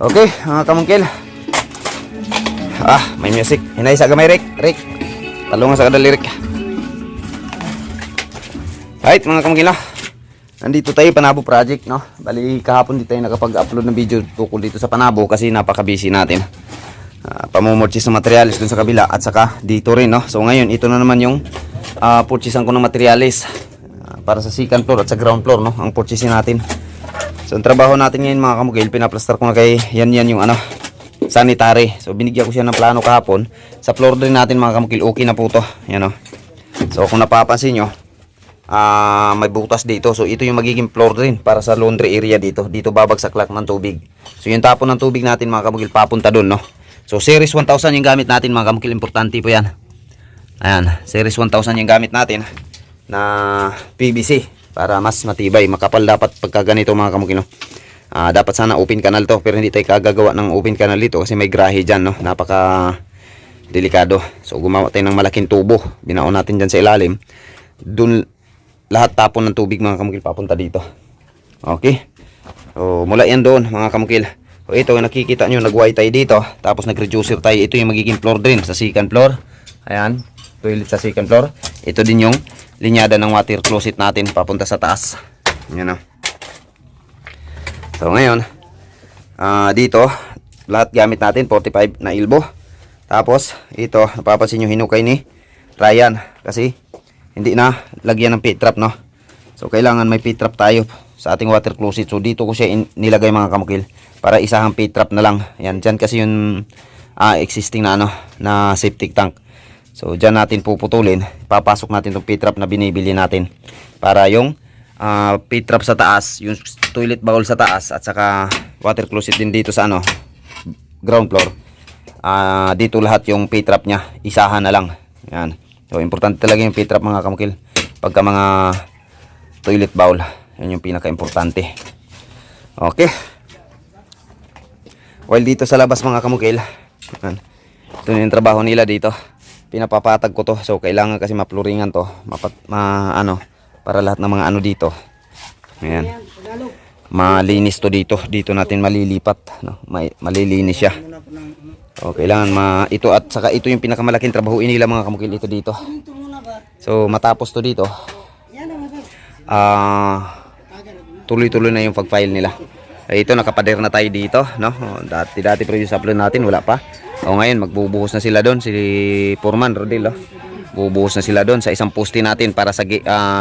Okay, mga kamungkil. May music. Hinay sa gamay, Rick. Rick. Talungan sa kadali, Rick. Right, mga kamungkil, no? Nandito tayo, Panabo Project, no? Bali, kahapon di tayo nakapag-upload ng video tukol dito sa Panabo kasi napaka-busy natin. Pamumurchis ng materialis dun sa kabila at saka dito rin, no? So ngayon, ito na naman yung purchasean ko ng materialis para sa second floor at sa ground floor, no? Ang purchasein natin. So ang trabaho natin ngayon, mga kamugil, pinaplaster ko na kay yan yung ano, sanitary. So binigyan ko siya ng plano kahapon. Sa floor din natin, mga kamugil, okay na po to. Yan, no? So kung napapansin nyo, may butas dito. So ito yung magiging floor din para sa laundry area dito. Dito babagsak ng tubig. So yung tapon ng tubig natin, mga kamugil, papunta dun, no? So series 1000 yung gamit natin, mga kamukil, importante po yan. Ayan, series 1000 yung gamit natin na PVC para mas matibay, makapal dapat pagka ganito, mga kamukil, no? Dapat sana open canal to, pero hindi tayo kagagawa ng open canal dito kasi may grahe dyan, no? Napaka delikado. So gumawa tayo ng malaking tubo, binaon natin dyan sa ilalim. Dun lahat tapon ng tubig, mga kamukil, papunta dito. Okay, so mula yan doon, mga kamukil. So ito, nakikita nyo, nag-white tayo dito, tapos nag-reducer tayo. Ito yung magiging floor drain sa second floor. Ayan, toilet sa second floor. Ito din yung linyada ng water closet natin papunta sa taas. Yan, o. So ngayon, dito lahat gamit natin 45 na elbow. Tapos ito, napapansin nyo, hinukay ni Ryan kasi hindi na lagyan ng pit trap, no? So kailangan may pit trap tayo sa ating water closet. So dito ko siya nilagay, mga kamukil, para isahang pit trap na lang. Yan, dyan kasi yung existing na ano, na septic tank. So dyan natin puputulin, papasok natin itong pit trap na binibili natin para yung pit trap sa taas, yung toilet bowl sa taas, at saka water closet din dito sa ano, ground floor. Dito lahat yung pit trap nya, isahan na lang. Yan. So importante talaga yung pit trap, mga kamukil, pagka mga toilet bowl. Yan yung pinaka-importante. Okay. While dito sa labas, mga kamukil, ito yung trabaho nila dito. Pinapapatag ko to. So kailangan kasi mapluringan to, para lahat ng mga ano dito. Ayan. Malinis to dito. Dito natin malilipat, no? Malilinis siya. So kailangan ito, at saka ito yung pinakamalaking trabaho nila, mga kamukil, ito dito. So matapos to dito, tuloy-tuloy na yung pag-file nila. Ito, nakapader na tayo dito, no? Dati previous upload natin, wala pa. O ngayon, magbubuhos na sila doon, si Foreman Rodel, oh. Bubuhos na sila doon sa isang poste natin para sa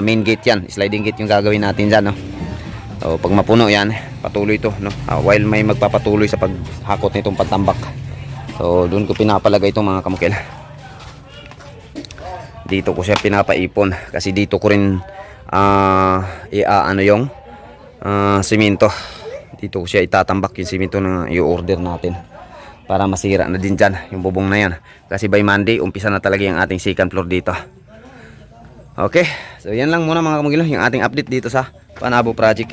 main gate yan. Sliding gate yung gagawin natin dyan, no? So pag mapuno yan, patuloy to, no? While may magpapatuloy sa paghakot nitong pagtambak. So doon ko pinapalagay itong, mga kamukil. Dito ko siya pinapaipon kasi dito ko rin yung simento. Dito ko siya itatambak yung simento na i-order natin para masira na din dyan yung bubong na yan. Kasi by Monday, umpisa na talaga yung ating second floor dito. Okay, so yan lang muna, mga kamugilo, yung ating update dito sa Panabo Project.